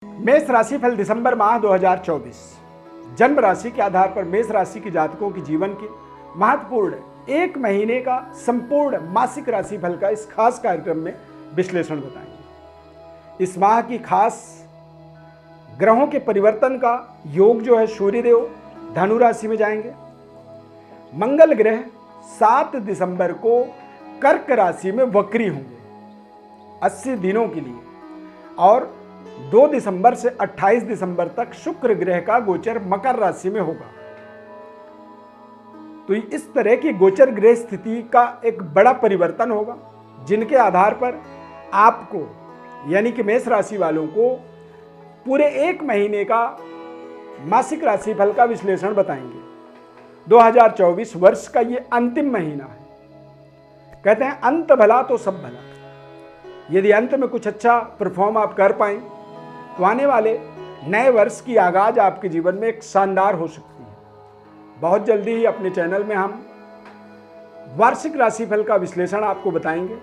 मेष राशि फल दिसंबर माह 2024। जन्म राशि के आधार पर मेष राशि के जातकों के जीवन के महत्वपूर्ण एक महीने का संपूर्ण मासिक राशि फल का इस खास कार्यक्रम में विश्लेषण बताएंगे। इस माह की खास ग्रहों के परिवर्तन का योग जो है, सूर्यदेव धनु राशि में जाएंगे। मंगल ग्रह 7 दिसंबर को कर्क राशि में वक्री होंगे 80 दिनों के लिए, और 2 दिसंबर से 28 दिसंबर तक शुक्र ग्रह का गोचर मकर राशि में होगा। तो इस तरह की गोचर ग्रह स्थिति का एक बड़ा परिवर्तन होगा, जिनके आधार पर आपको यानी कि मेष राशि वालों को पूरे एक महीने का मासिक राशि फल का विश्लेषण बताएंगे। 2024 वर्ष का ये अंतिम महीना है। कहते हैं अंत भला तो सब भला। यदि अंत में कुछ अच्छा परफॉर्म आप कर पाएं तो आने वाले नए वर्ष की आगाज आपके जीवन में एक शानदार हो सकती है। बहुत जल्दी ही अपने चैनल में हम वार्षिक राशिफल का विश्लेषण आपको बताएंगे,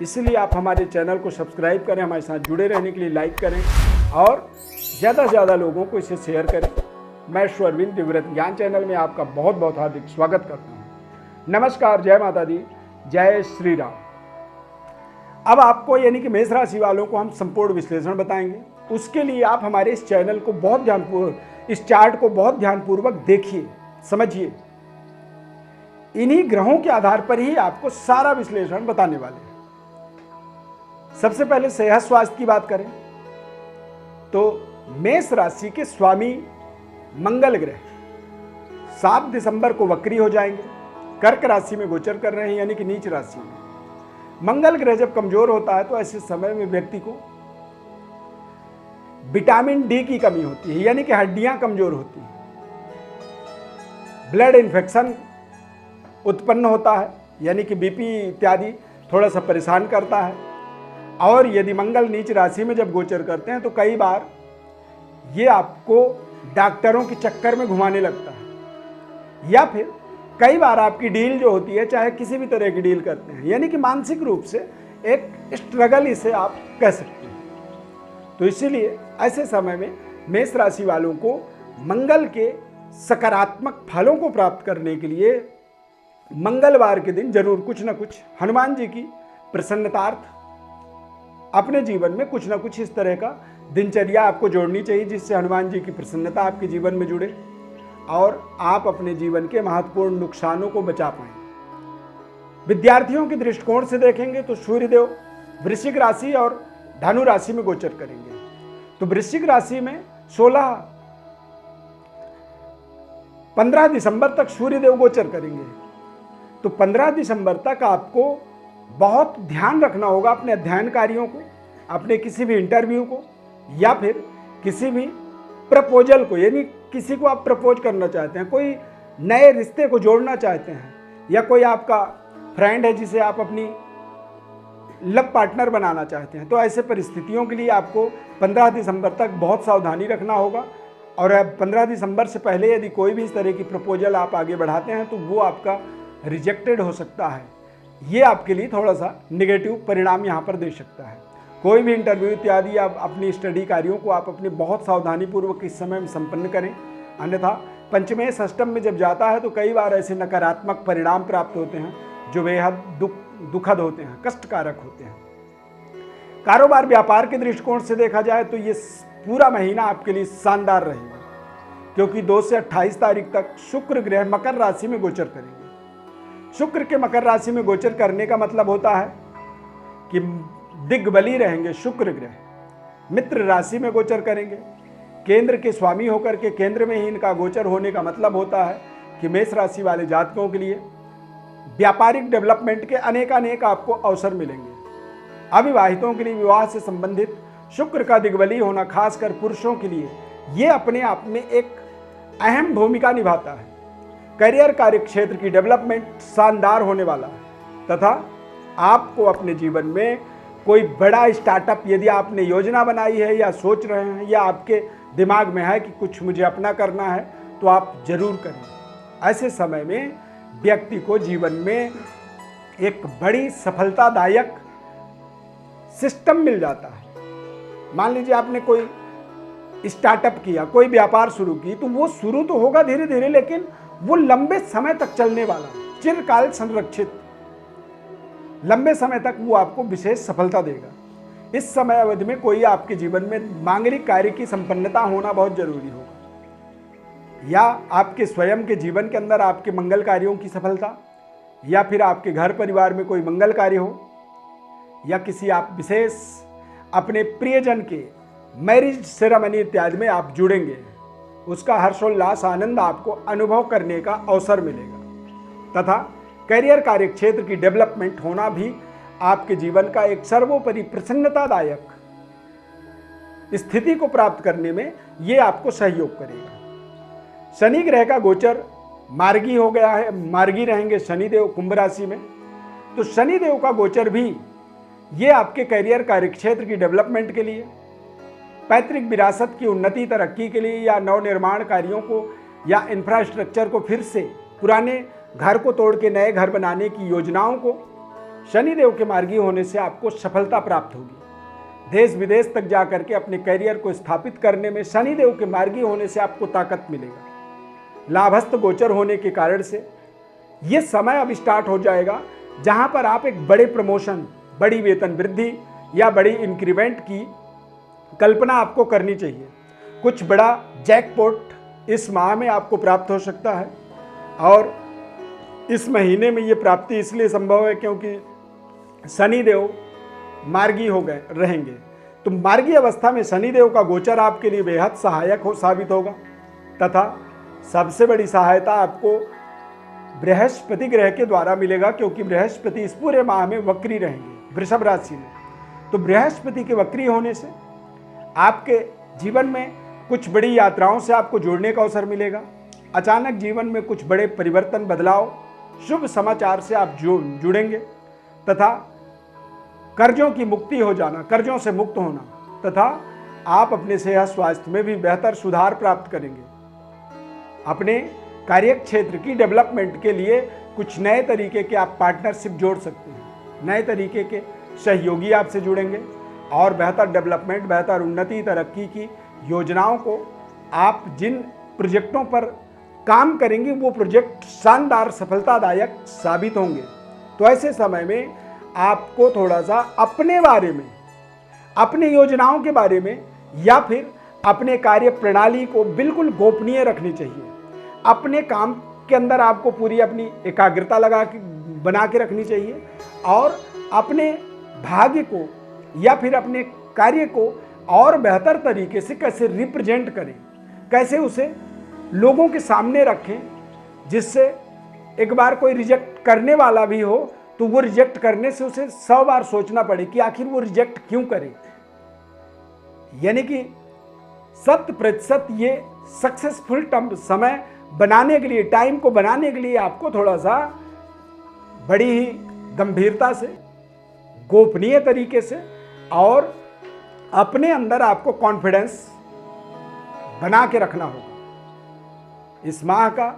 इसलिए आप हमारे चैनल को सब्सक्राइब करें, हमारे साथ जुड़े रहने के लिए लाइक करें और ज़्यादा से ज़्यादा लोगों को इसे शेयर करें। मैं अरविंद दिव्यव्रत ज्ञान चैनल में आपका बहुत बहुत हार्दिक स्वागत करता हूँ। नमस्कार, जय माता दी, जय श्री राम। अब आपको यानी कि मेष राशि वालों को हम संपूर्ण विश्लेषण बताएंगे। उसके लिए आप हमारे इस चैनल को बहुत ध्यानपूर्वक, इस चार्ट को बहुत ध्यानपूर्वक देखिए, समझिए। इन्हीं ग्रहों के आधार पर ही आपको सारा विश्लेषण बताने वाले हैं। सबसे पहले सेहत स्वास्थ्य की बात करें तो मेष राशि के स्वामी मंगल ग्रह 7 दिसंबर को वक्री हो जाएंगे, कर्क राशि में गोचर कर रहे हैं यानी कि नीच राशि में। मंगल ग्रह जब कमजोर होता है तो ऐसे समय में व्यक्ति को विटामिन डी की कमी होती है, यानी कि हड्डियां कमजोर होती हैं, ब्लड इन्फेक्शन उत्पन्न होता है, यानी कि बीपी इत्यादि थोड़ा सा परेशान करता है। और यदि मंगल नीच राशि में जब गोचर करते हैं तो कई बार ये आपको डॉक्टरों के चक्कर में घुमाने लगता है, या फिर कई बार आपकी डील जो होती है, चाहे किसी भी तरह की डील करते हैं, यानी कि मानसिक रूप से एक स्ट्रगल इसे आप कह सकते हैं। तो इसीलिए ऐसे समय में मेष राशि वालों को मंगल के सकारात्मक फलों को प्राप्त करने के लिए मंगलवार के दिन जरूर कुछ न कुछ हनुमान जी की प्रसन्नतार्थ अपने जीवन में कुछ न कुछ इस तरह का दिनचर्या आपको जोड़नी चाहिए, जिससे हनुमान जी की प्रसन्नता आपके जीवन में जुड़े और आप अपने जीवन के महत्वपूर्ण नुकसानों को बचा पाएं। विद्यार्थियों के दृष्टिकोण से देखेंगे तो सूर्यदेव वृश्चिक राशि और धनु राशि में गोचर करेंगे। तो वृश्चिक राशि में 15 दिसंबर तक सूर्यदेव गोचर करेंगे। तो 15 दिसंबर तक आपको बहुत ध्यान रखना होगा अपने अध्ययन कार्यों को, अपने किसी भी इंटरव्यू को, या फिर किसी भी प्रपोजल को, यानी किसी को आप प्रपोज करना चाहते हैं, कोई नए रिश्ते को जोड़ना चाहते हैं, या कोई आपका फ्रेंड है जिसे आप अपनी लव पार्टनर बनाना चाहते हैं। तो ऐसे परिस्थितियों के लिए आपको 15 दिसंबर तक बहुत सावधानी रखना होगा। और 15 दिसंबर से पहले यदि कोई भी इस तरह की प्रपोजल आप आगे बढ़ाते हैं तो वो आपका रिजेक्टेड हो सकता है। ये आपके लिए थोड़ा सा निगेटिव परिणाम यहाँ पर दे सकता है। कोई भी इंटरव्यू इत्यादि आप अपनी स्टडी कार्यों को आप अपने बहुत सावधानी पूर्वक इस समय में संपन्न करें, अन्यथा पंचमेय षष्टम में जब जाता है तो कई बार ऐसे नकारात्मक परिणाम प्राप्त होते हैं जो बेहद दुखद होते हैं, कष्टकारक होते हैं। कारोबार व्यापार के दृष्टिकोण से देखा जाए तो ये पूरा महीना आपके लिए शानदार रहेगा, क्योंकि 2 से 28 तारीख तक शुक्र ग्रह मकर राशि में गोचर करेंगे। शुक्र के मकर राशि में गोचर करने का मतलब होता है कि दिग्बली रहेंगे। शुक्र ग्रह मित्र राशि में गोचर करेंगे। केंद्र के स्वामी होकर के केंद्र में ही इनका गोचर होने का मतलब होता है कि मेष राशि वाले जातकों के लिए व्यापारिक डेवलपमेंट के अनेक आपको अवसर मिलेंगे। अविवाहितों के लिए विवाह से संबंधित शुक्र का दिग्बली होना खासकर पुरुषों के लिए ये अपने आप में एक अहम भूमिका निभाता है। करियर कार्य क्षेत्र की डेवलपमेंट शानदार होने वाला है, तथा आपको अपने जीवन में कोई बड़ा स्टार्टअप यदि आपने योजना बनाई है या सोच रहे हैं या आपके दिमाग में है कि कुछ मुझे अपना करना है, तो आप जरूर करें। ऐसे समय में व्यक्ति को जीवन में एक बड़ी सफलतादायक सिस्टम मिल जाता है। मान लीजिए आपने कोई स्टार्टअप किया, कोई व्यापार शुरू की, तो वो शुरू तो होगा धीरे धीरे, लेकिन वो लंबे समय तक चलने वाला, चिरकाल संरक्षित, लंबे समय तक वो आपको विशेष सफलता देगा। इस समय अवधि में कोई आपके जीवन में मांगलिक कार्य की संपन्नता होना बहुत जरूरी होगा, या आपके स्वयं के जीवन के अंदर आपके मंगल कार्यों की सफलता, या फिर आपके घर परिवार में कोई मंगल कार्य हो, या किसी आप विशेष अपने प्रियजन के मैरिज सेरेमनी इत्यादि में आप जुड़ेंगे, उसका हर्षोल्लास आनंद आपको अनुभव करने का अवसर मिलेगा। तथा करियर कार्य क्षेत्र की डेवलपमेंट होना भी आपके जीवन का एक सर्वोपरि प्रसन्नतादायक स्थिति को प्राप्त करने में ये आपको सहयोग करेगा। शनि ग्रह का गोचर मार्गी हो गया है, मार्गी रहेंगे शनिदेव कुंभ राशि में, तो शनिदेव का गोचर भी ये आपके करियर कार्यक्षेत्र की डेवलपमेंट के लिए, पैतृक विरासत की उन्नति तरक्की के लिए, या नवनिर्माण कार्यों को या इंफ्रास्ट्रक्चर को फिर से पुराने घर को तोड़ के नए घर बनाने की योजनाओं को शनिदेव के मार्गी होने से आपको सफलता प्राप्त होगी। देश विदेश तक जाकर के अपने करियर को स्थापित करने में शनिदेव के मार्गी होने से आपको ताकत मिलेगा। लाभस्थ गोचर होने के कारण से ये समय अब स्टार्ट हो जाएगा जहां पर आप एक बड़े प्रमोशन, बड़ी वेतन वृद्धि या बड़ी इंक्रीमेंट की कल्पना आपको करनी चाहिए। कुछ बड़ा जैकपॉट इस माह में आपको प्राप्त हो सकता है, और इस महीने में ये प्राप्ति इसलिए संभव है क्योंकि शनिदेव मार्गी हो गए रहेंगे। तो मार्गी अवस्था में शनिदेव का गोचर आपके लिए बेहद सहायक साबित होगा। तथा सबसे बड़ी सहायता आपको बृहस्पति ग्रह के द्वारा मिलेगा, क्योंकि बृहस्पति इस पूरे माह में वक्री रहेंगे वृषभ राशि में। तो बृहस्पति के वक्री होने से आपके जीवन में कुछ बड़ी यात्राओं से आपको जुड़ने का अवसर मिलेगा। अचानक जीवन में कुछ बड़े परिवर्तन, बदलाव, शुभ समाचार से आप जुड़ेंगे। तथा कर्जों की मुक्ति हो जाना, कर्जों से मुक्त होना, तथा आप अपने सेहत स्वास्थ्य में भी बेहतर सुधार प्राप्त करेंगे। अपने कार्य क्षेत्र की डेवलपमेंट के लिए कुछ नए तरीके के आप पार्टनरशिप जोड़ सकते हैं, नए तरीके के सहयोगी आपसे जुड़ेंगे, और बेहतर डेवलपमेंट, बेहतर उन्नति तरक्की की योजनाओं को आप जिन प्रोजेक्टों पर काम करेंगे वो प्रोजेक्ट शानदार सफलतादायक साबित होंगे। तो ऐसे समय में आपको थोड़ा सा अपने बारे में, अपने योजनाओं के बारे में, या फिर अपने कार्य प्रणाली को बिल्कुल गोपनीय रखनी चाहिए। अपने काम के अंदर आपको पूरी अपनी एकाग्रता बना के रखनी चाहिए, और अपने भाग्य को या फिर अपने कार्य को और बेहतर तरीके से कैसे रिप्रेजेंट करें, कैसे उसे लोगों के सामने रखें, जिससे एक बार कोई रिजेक्ट करने वाला भी हो तो वो रिजेक्ट करने से उसे 100 बार सोचना पड़े कि आखिर वो रिजेक्ट क्यों करे। यानी कि 100% ये सक्सेसफुल समय बनाने के लिए, टाइम को बनाने के लिए आपको थोड़ा सा बड़ी ही गंभीरता से, गोपनीय तरीके से, और अपने अंदर आपको कॉन्फिडेंस बना के रखना होगा। इस माह का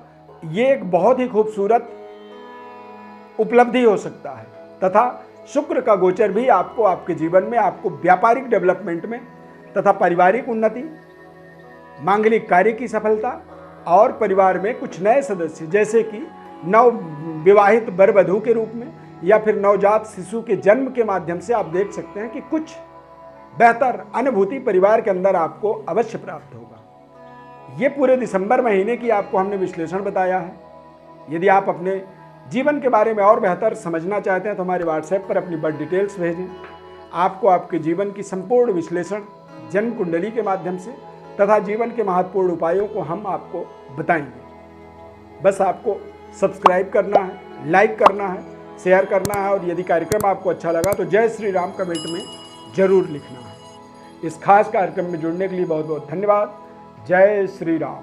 ये एक बहुत ही खूबसूरत उपलब्धि हो सकता है। तथा शुक्र का गोचर भी आपको आपके जीवन में, आपको व्यापारिक डेवलपमेंट में तथा पारिवारिक उन्नति, मांगलिक कार्य की सफलता, और परिवार में कुछ नए सदस्य, जैसे कि नव विवाहित वर वधू के रूप में, या फिर नवजात शिशु के जन्म के माध्यम से आप देख सकते हैं कि कुछ बेहतर अनुभूति परिवार के अंदर आपको अवश्य प्राप्त होगा। ये पूरे दिसंबर महीने की आपको हमने विश्लेषण बताया है। यदि आप अपने जीवन के बारे में और बेहतर समझना चाहते हैं तो हमारे व्हाट्सएप पर अपनी बर्थ डिटेल्स भेजें। आपको आपके जीवन की संपूर्ण विश्लेषण जन्म कुंडली के माध्यम से तथा जीवन के महत्वपूर्ण उपायों को हम आपको बताएंगे। बस आपको सब्सक्राइब करना है, लाइक करना है, शेयर करना है, और यदि कार्यक्रम आपको अच्छा लगा तो जय श्री राम कमेंट में जरूर लिखना है। इस खास कार्यक्रम में जुड़ने के लिए बहुत बहुत धन्यवाद। जय श्री राम।